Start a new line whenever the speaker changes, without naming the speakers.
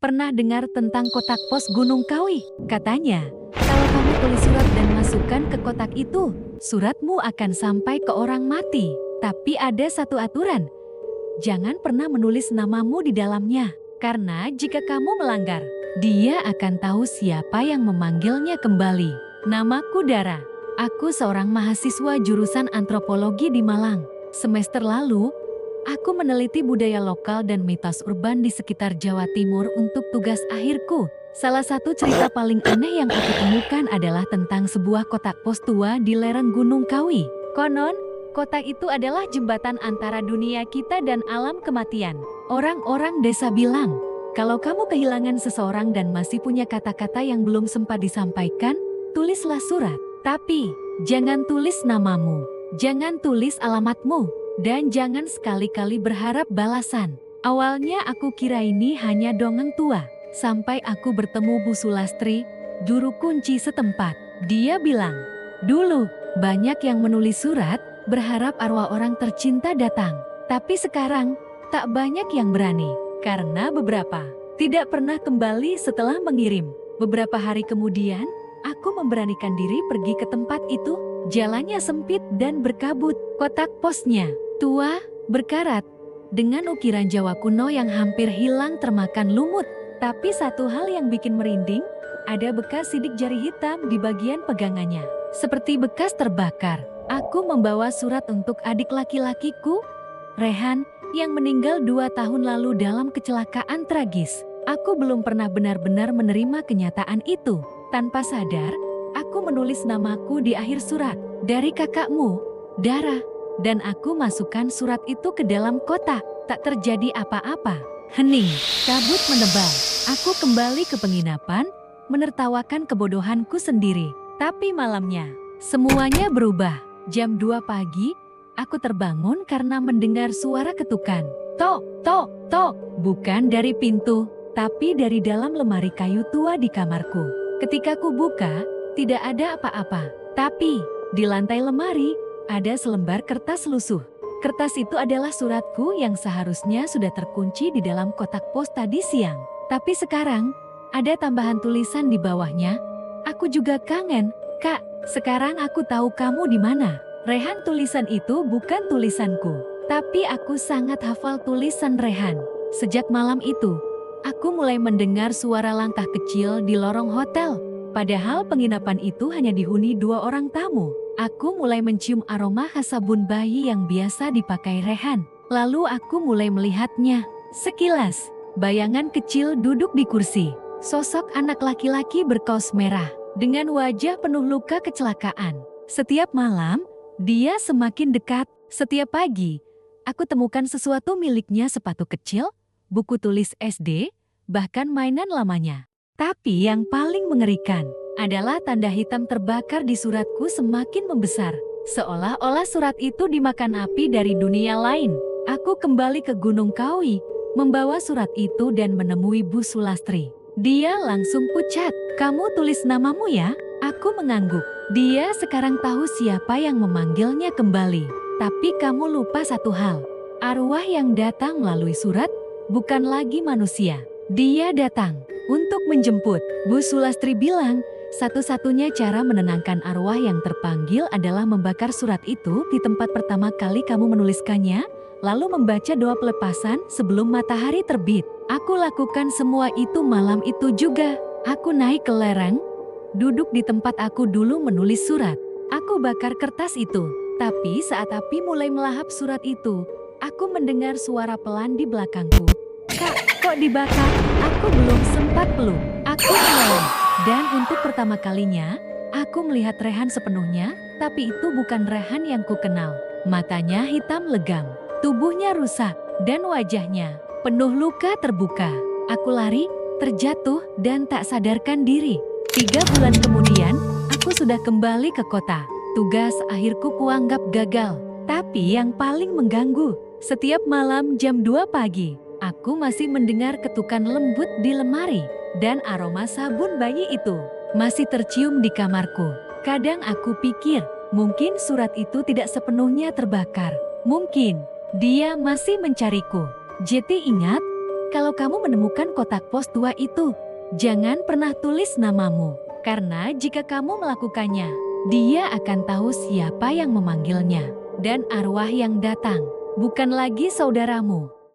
pernah dengar tentang kotak pos Gunung Kawi? Katanya, kalau kamu tulis surat dan masukkan ke kotak itu, suratmu akan sampai ke orang mati. Tapi ada satu aturan, jangan pernah menulis namamu di dalamnya. Karena jika kamu melanggar, dia akan tahu siapa yang memanggilnya kembali. Namaku Dara. Aku seorang mahasiswa jurusan antropologi di Malang. Semester lalu, aku meneliti budaya lokal dan mitos urban di sekitar Jawa Timur untuk tugas akhirku. Salah satu cerita paling aneh yang aku temukan adalah tentang sebuah kotak pos tua di lereng Gunung Kawi. Konon, kotak itu adalah jembatan antara dunia kita dan alam kematian. Orang-orang desa bilang, kalau kamu kehilangan seseorang dan masih punya kata-kata yang belum sempat disampaikan, tulislah surat. Tapi, jangan tulis namamu, jangan tulis alamatmu, dan jangan sekali-kali berharap balasan. Awalnya aku kira ini hanya dongeng tua, sampai aku bertemu Bu Sulastri, juru kunci setempat. Dia bilang, dulu banyak yang menulis surat, berharap arwah orang tercinta datang. Tapi sekarang, tak banyak yang berani, karena beberapa tidak pernah kembali setelah mengirim. Beberapa hari kemudian, aku memberanikan diri pergi ke tempat itu. Jalannya sempit dan berkabut. Kotak posnya tua, berkarat, dengan ukiran Jawa kuno yang hampir hilang termakan lumut. Tapi satu hal yang bikin merinding, ada bekas sidik jari hitam di bagian pegangannya, seperti bekas terbakar. Aku membawa surat untuk adik laki-lakiku, Rehan, yang meninggal 2 tahun lalu dalam kecelakaan tragis. Aku belum pernah benar-benar menerima kenyataan itu. Tanpa sadar, aku menulis namaku di akhir surat. Dari kakakmu, Dara. Dan aku masukkan surat itu ke dalam kotak. Tak terjadi apa-apa. Hening, kabut menebal. Aku kembali ke penginapan, menertawakan kebodohanku sendiri. Tapi malamnya, semuanya berubah. Jam 2 pagi, aku terbangun karena mendengar suara ketukan. Tok, tok, tok. Bukan dari pintu, tapi dari dalam lemari kayu tua di kamarku. Ketika ku buka, tidak ada apa-apa. Tapi, di lantai lemari, ada selembar kertas lusuh. Kertas itu adalah suratku yang seharusnya sudah terkunci di dalam kotak pos tadi siang. Tapi sekarang, ada tambahan tulisan di bawahnya. Aku juga kangen, Kak. Sekarang aku tahu kamu di mana. Rehan, tulisan itu bukan tulisanku. Tapi aku sangat hafal tulisan Rehan. Sejak malam itu, aku mulai mendengar suara langkah kecil di lorong hotel. Padahal penginapan itu hanya dihuni 2 orang tamu. Aku mulai mencium aroma khas sabun bayi yang biasa dipakai Rehan. Lalu aku mulai melihatnya. Sekilas, bayangan kecil duduk di kursi. Sosok anak laki-laki berkaos merah, dengan wajah penuh luka kecelakaan. Setiap malam, dia semakin dekat. Setiap pagi, aku temukan sesuatu miliknya, sepatu kecil, buku tulis SD, bahkan mainan lamanya. Tapi yang paling mengerikan adalah tanda hitam terbakar di suratku semakin membesar. Seolah-olah surat itu dimakan api dari dunia lain. Aku kembali ke Gunung Kawi, membawa surat itu dan menemui Bu Sulastri. Dia langsung pucat. Kamu tulis namamu ya? Aku mengangguk. Dia sekarang tahu siapa yang memanggilnya kembali. Tapi kamu lupa satu hal. Arwah yang datang melalui surat bukan lagi manusia. Dia datang untuk menjemput. Bu Sulastri bilang, satu-satunya cara menenangkan arwah yang terpanggil adalah membakar surat itu di tempat pertama kali kamu menuliskannya, lalu membaca doa pelepasan sebelum matahari terbit. Aku lakukan semua itu malam itu juga. Aku naik ke lereng, duduk di tempat aku dulu menulis surat. Aku bakar kertas itu. Tapi saat api mulai melahap surat itu, aku mendengar suara pelan di belakangku. Kak, kok dibakar? Aku belum sempat peluk. Aku menoleh. Dan untuk pertama kalinya, aku melihat Rehan sepenuhnya, tapi itu bukan Rehan yang kukenal. Matanya hitam legam, tubuhnya rusak, dan wajahnya penuh luka terbuka. Aku lari, terjatuh, dan tak sadarkan diri. 3 bulan kemudian, aku sudah kembali ke kota. Tugas akhirku kuanggap gagal. Tapi yang paling mengganggu, setiap malam jam 2 pagi, aku masih mendengar ketukan lembut di lemari. Dan aroma sabun bayi itu masih tercium di kamarku. Kadang aku pikir, mungkin surat itu tidak sepenuhnya terbakar. Mungkin dia masih mencariku. Jeti ingat, Kalau kamu menemukan kotak pos tua itu, jangan pernah tulis namamu. Karena jika kamu melakukannya, dia akan tahu siapa yang memanggilnya. Dan arwah yang datang bukan lagi saudaramu,